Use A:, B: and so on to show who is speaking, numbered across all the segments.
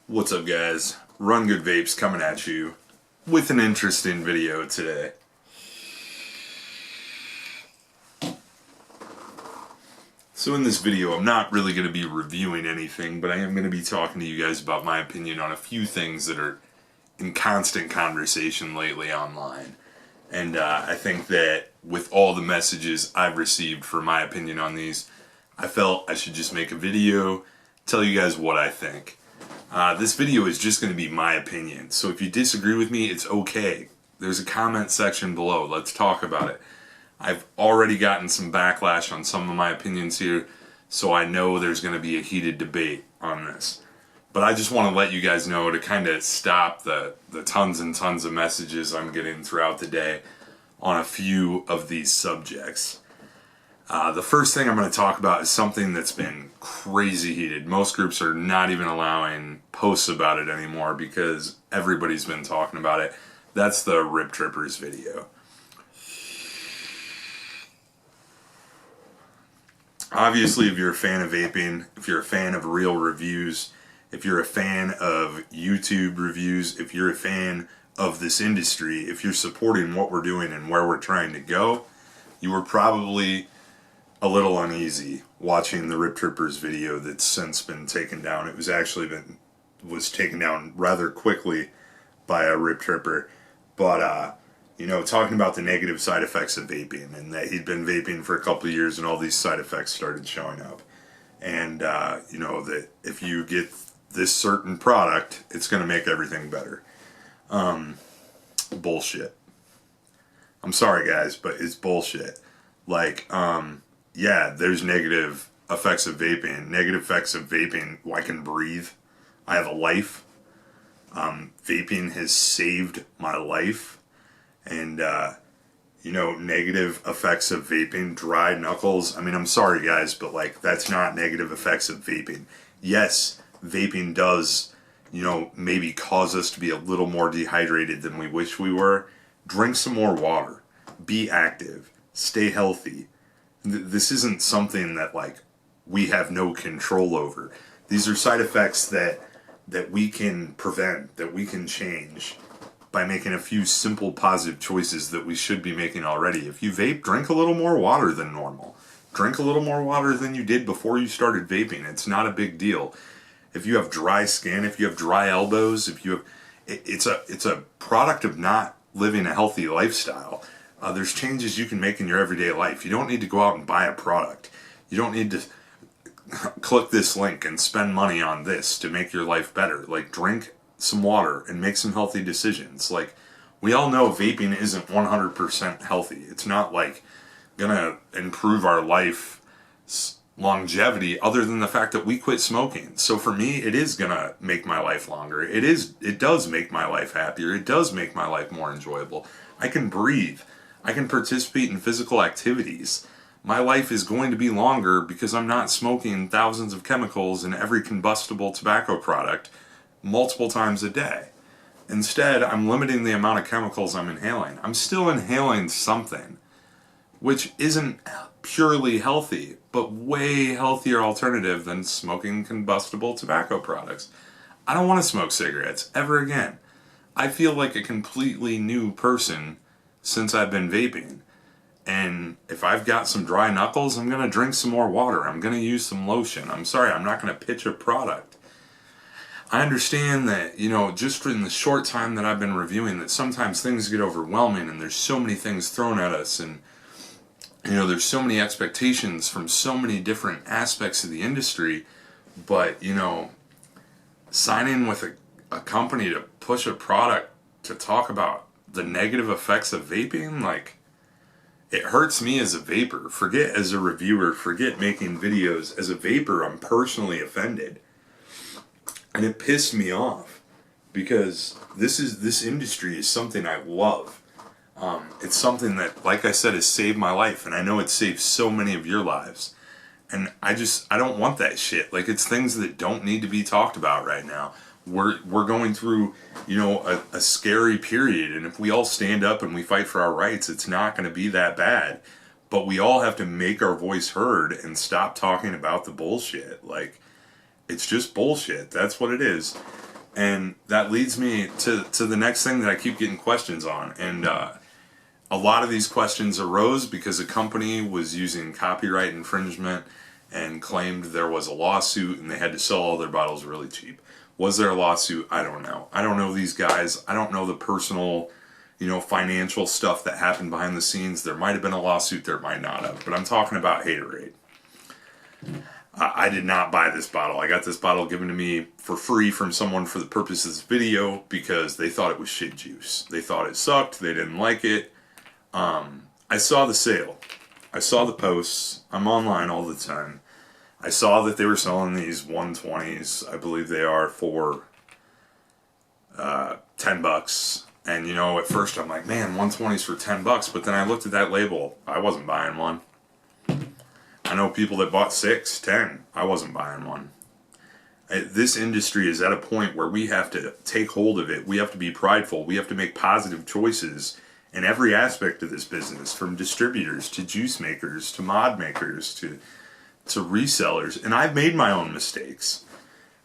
A: What's up, guys? Run Good Vapes coming at you with an interesting video today. So in this video, I'm not really going to be reviewing anything, but I am going to be talking to you guys about my opinion on a few things that are in constant conversation lately online. And I think that with all the messages I've received for my opinion on these, I felt I should just make a video, tell you guys what I think. This video is just going to be my opinion, so if you disagree with me, it's okay. There's a comment section below. Let's talk about it. I've already gotten some backlash on some of my opinions here, so I know there's going to be a heated debate on this. But I just want to let you guys know to kind of stop the tons and tons of messages I'm getting throughout the day on a few of these subjects. The first thing I'm going to talk about is something that's been crazy heated. Most groups are not even allowing posts about it anymore because everybody's been talking about it. That's the Rip Trippers video. Obviously, if you're a fan of vaping, if you're a fan of real reviews, if you're a fan of YouTube reviews, if you're a fan of this industry, if you're supporting what we're doing and where we're trying to go, you were probably a little uneasy watching the Rip Trippers video that's since been taken down. It was taken down rather quickly by a Rip Tripper, but talking about the negative side effects of vaping and that he'd been vaping for a couple of years and all these side effects started showing up, and that if you get this certain product, it's going to make everything better. Bullshit. I'm sorry, guys, but it's bullshit. Yeah, there's negative effects of vaping. Negative effects of vaping. I can breathe. I have a life. Vaping has saved my life. And, negative effects of vaping. Dry knuckles. I mean, I'm sorry, guys, but, that's not negative effects of vaping. Yes, vaping does, maybe cause us to be a little more dehydrated than we wish we were. Drink some more water. Be active. Stay healthy. This isn't something that we have no control over. These are side effects that we can prevent, that we can change by making a few simple positive choices that we should be making already. If you vape, drink a little more water than normal. Drink a little more water than you did before you started vaping. It's not a big deal. If you have dry skin, if you have dry elbows, it's a product of not living a healthy lifestyle. There's changes you can make in your everyday life. You don't need to go out and buy a product. You don't need to click this link and spend money on this to make your life better. Drink some water and make some healthy decisions. We all know vaping isn't 100% healthy. It's not gonna improve our life longevity other than the fact that we quit smoking. So for me, it is gonna make my life longer. It does make my life happier. It does make my life more enjoyable. I can breathe. I can participate in physical activities. My life is going to be longer because I'm not smoking thousands of chemicals in every combustible tobacco product multiple times a day. Instead, I'm limiting the amount of chemicals I'm inhaling. I'm still inhaling something, which isn't purely healthy, but way healthier alternative than smoking combustible tobacco products. I don't want to smoke cigarettes ever again. I feel like a completely new person since I've been vaping. And if I've got some dry knuckles, I'm going to drink some more water. I'm going to use some lotion. I'm sorry, I'm not going to pitch a product. I understand that, just in the short time that I've been reviewing, that sometimes things get overwhelming and there's so many things thrown at us, and there's so many expectations from so many different aspects of the industry. But, signing with a company to push a product to talk about the negative effects of vaping, it hurts me as a vapor. Forget as a reviewer, forget making videos. As a vapor, I'm personally offended. And it pissed me off because this industry is something I love. It's something that, like I said, has saved my life, and I know it's saved so many of your lives. And I don't want that shit. It's things that don't need to be talked about right now. We're going through, a scary period, and if we all stand up and we fight for our rights, it's not going to be that bad. But we all have to make our voice heard and stop talking about the bullshit. It's just bullshit. That's what it is. And that leads me to the next thing that I keep getting questions on. And a lot of these questions arose because a company was using copyright infringement and claimed there was a lawsuit and they had to sell all their bottles really cheap. Was there a lawsuit? I don't know. I don't know these guys. I don't know the personal, financial stuff that happened behind the scenes. There might have been a lawsuit, there might not have. But I'm talking about Haterade. I did not buy this bottle. I got this bottle given to me for free from someone for the purpose of this video because they thought it was shit juice. They thought it sucked. They didn't like it. I saw the sale. I saw the posts. I'm online all the time. I saw that they were selling these 120s. I believe they are for $10. And at first I'm like, man, 120s for $10. But then I looked at that label. I wasn't buying one. I know people that bought 6, 10. I wasn't buying one. This industry is at a point where we have to take hold of it. We have to be prideful. We have to make positive choices in every aspect of this business, from distributors to juice makers to mod makers to resellers. And I've made my own mistakes.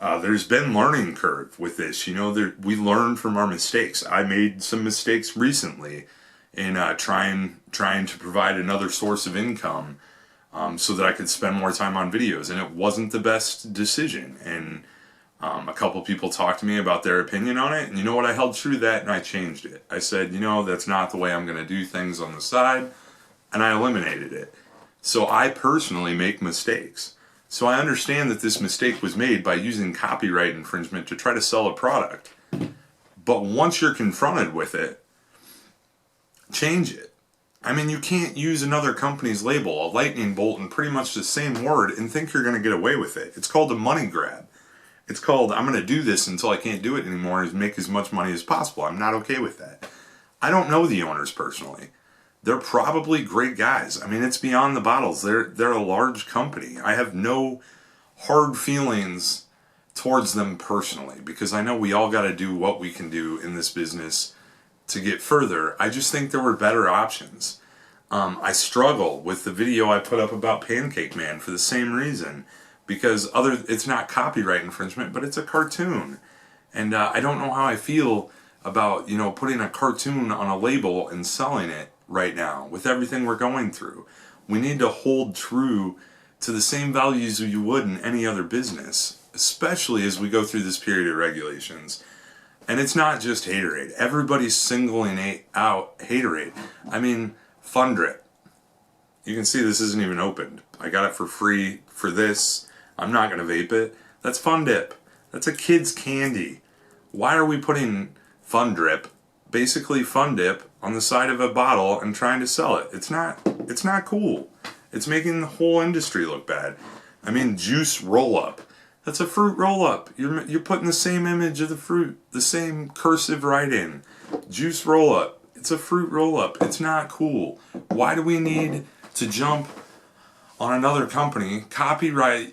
A: There's been learning curve with this. We learn from our mistakes. I made some mistakes recently in trying to provide another source of income. So that I could spend more time on videos, and it wasn't the best decision. And a couple people talked to me about their opinion on it, and you know what? I held true to that, and I changed it. I said, that's not the way I'm going to do things on the side, and I eliminated it. So I personally make mistakes. So I understand that this mistake was made by using copyright infringement to try to sell a product. But once you're confronted with it, change it. I mean, you can't use another company's label, a lightning bolt, in pretty much the same word and think you're going to get away with it. It's called a money grab. It's called, I'm going to do this until I can't do it anymore and make as much money as possible. I'm not okay with that. I don't know the owners personally. They're probably great guys. I mean, it's beyond the bottles. They're a large company. I have no hard feelings towards them personally because I know we all got to do what we can do in this business to get further. I just think there were better options. I struggle with the video I put up about Pancake Man for the same reason, because it's not copyright infringement, but it's a cartoon. And I don't know how I feel about, putting a cartoon on a label and selling it right now with everything we're going through. We need to hold true to the same values you would in any other business, especially as we go through this period of regulations. And it's not just Haterade. Everybody's singling out Haterade. I mean, Fun Drip. You can see this isn't even opened. I got it for free for this. I'm not going to vape it. That's Fun Dip. That's a kid's candy. Why are we putting Fun Drip, basically Fun Dip, on the side of a bottle and trying to sell it? It's not cool. It's making the whole industry look bad. I mean, Juice Roll-Up. That's a fruit roll-up. You're putting the same image of the fruit, the same cursive writing. Juice roll-up. It's a fruit roll-up. It's not cool. Why do we need to jump on another company,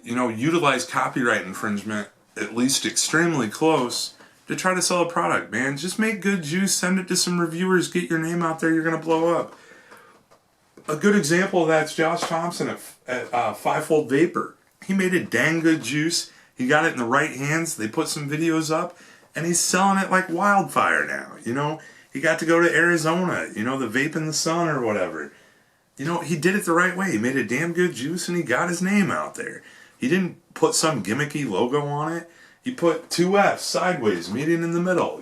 A: utilize copyright infringement, at least extremely close, to try to sell a product, man? Just make good juice, send it to some reviewers, get your name out there, you're going to blow up. A good example of that's Josh Thompson at Fivefold Vapor. He made a dang good juice. He got it in the right hands. They put some videos up, and he's selling it like wildfire now. He got to go to Arizona, the Vape in the Sun or whatever. He did it the right way. He made a damn good juice, and he got his name out there. He didn't put some gimmicky logo on it. He put 2 F's sideways, meeting in the middle,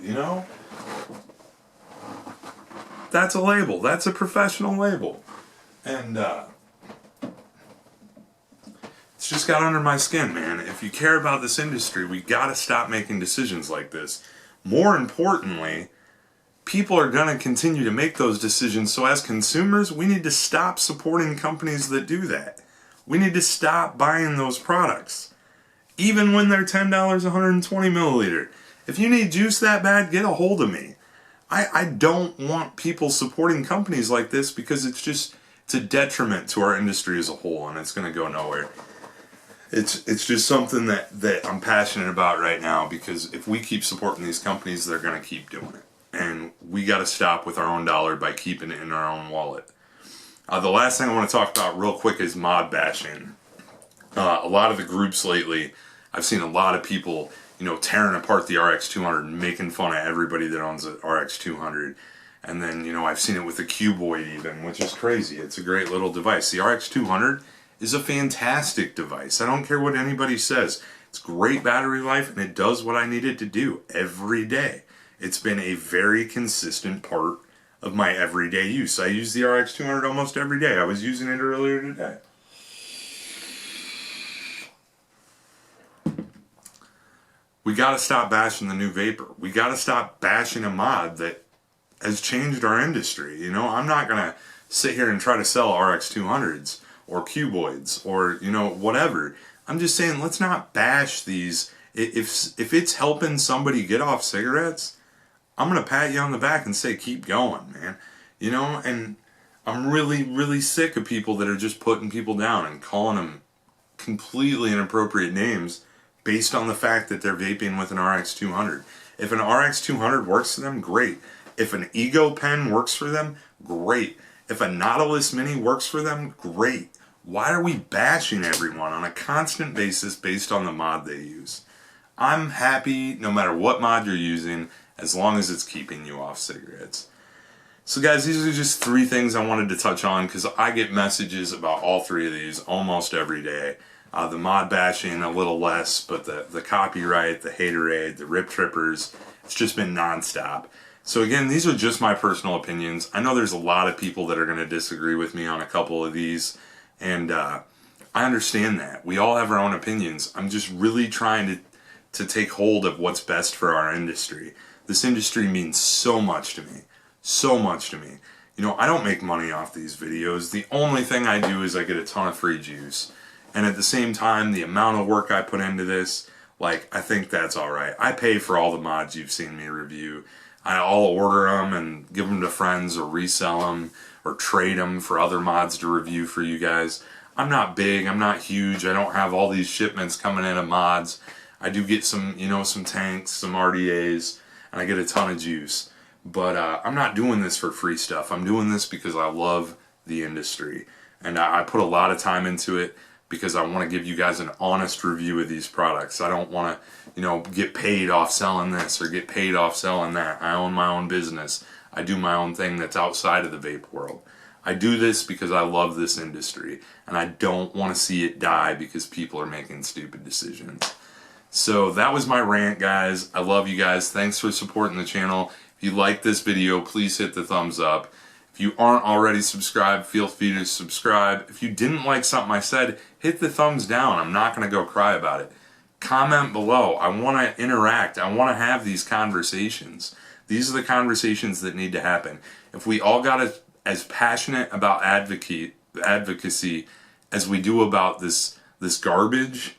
A: That's a label. That's a professional label. And, it's just got under my skin, man. If you care about this industry, we gotta stop making decisions like this. More importantly, people are gonna continue to make those decisions, so as consumers, we need to stop supporting companies that do that. We need to stop buying those products. Even when they're $10, 120 milliliter. If you need juice that bad, get a hold of me. I don't want people supporting companies like this because it's a detriment to our industry as a whole, and it's gonna go nowhere. It's just something that I'm passionate about right now, because if we keep supporting these companies, they're going to keep doing it. And we got to stop with our own dollar by keeping it in our own wallet. The last thing I want to talk about real quick is mod bashing. A lot of the groups lately, I've seen a lot of people, tearing apart the RX200 and making fun of everybody that owns an RX200. And then, I've seen it with the Cuboid even, which is crazy. It's a great little device. The RX200 is a fantastic device. I don't care what anybody says. It's great battery life, and it does what I need it to do every day. It's been a very consistent part of my everyday use. I use the RX200 almost every day. I was using it earlier today. We gotta stop bashing the new vapor. We gotta stop bashing a mod that has changed our industry. I'm not gonna sit here and try to sell RX200s or Cuboids or whatever. I'm just saying, let's not bash these. If it's helping somebody get off cigarettes, I'm gonna pat you on the back and say keep going, man. And I'm really, really sick of people that are just putting people down and calling them completely inappropriate names based on the fact that they're vaping with an RX200. If an RX200 works for them, great. If an Ego pen works for them, great. If a Nautilus Mini works for them, great. Why are we bashing everyone on a constant basis based on the mod they use? I'm happy no matter what mod you're using, as long as it's keeping you off cigarettes. So guys, these are just 3 things I wanted to touch on because I get messages about all 3 of these almost every day. The mod bashing a little less, but the copyright, the haterade, the rip trippers, it's just been nonstop. So again, these are just my personal opinions. I know there's a lot of people that are going to disagree with me on a couple of these, and I understand that. We all have our own opinions. I'm just really trying to take hold of what's best for our industry. This industry means so much to me. So much to me. I don't make money off these videos. The only thing I do is I get a ton of free juice. And at the same time, the amount of work I put into this, I think that's alright. I pay for all the mods you've seen me review. I'll order them and give them to friends or resell them or trade them for other mods to review for you guys. I'm not big, I'm not huge, I don't have all these shipments coming in of mods. I do get some, some tanks, some RDAs, and I get a ton of juice. But I'm not doing this for free stuff. I'm doing this because I love the industry. And I put a lot of time into it because I want to give you guys an honest review of these products. I don't want to, get paid off selling this or get paid off selling that. I own my own business. I do my own thing that's outside of the vape world. I do this because I love this industry, and I don't want to see it die because people are making stupid decisions. So that was my rant, guys. I love you guys. Thanks for supporting the channel. If you like this video, please hit the thumbs up. If you aren't already subscribed, feel free to subscribe. If you didn't like something I said, hit the thumbs down. I'm not going to go cry about it. Comment below. I want to interact. I want to have these conversations. These are the conversations that need to happen. If we all got as passionate about advocacy as we do about this garbage,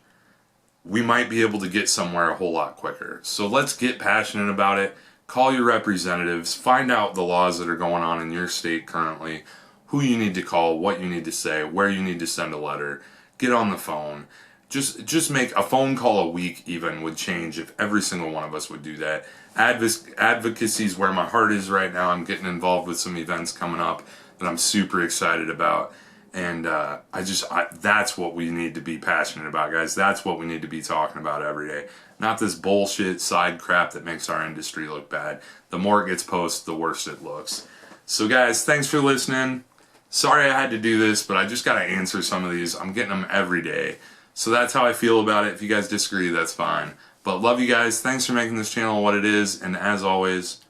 A: we might be able to get somewhere a whole lot quicker. So let's get passionate about it. Call your representatives, find out the laws that are going on in your state currently, who you need to call, what you need to say, where you need to send a letter, get on the phone. Just make a phone call a week even would change if every single one of us would do that. Advocacy is where my heart is right now. I'm getting involved with some events coming up that I'm super excited about. And that's what we need to be passionate about, guys. That's what we need to be talking about every day. Not this bullshit side crap that makes our industry look bad. The more it gets posted, the worse it looks. So guys, thanks for listening. Sorry I had to do this, but I just got to answer some of these. I'm getting them every day. So that's how I feel about it. If you guys disagree, that's fine. But love you guys. Thanks for making this channel what it is. And as always,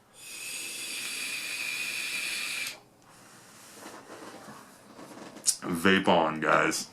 A: vape on, guys.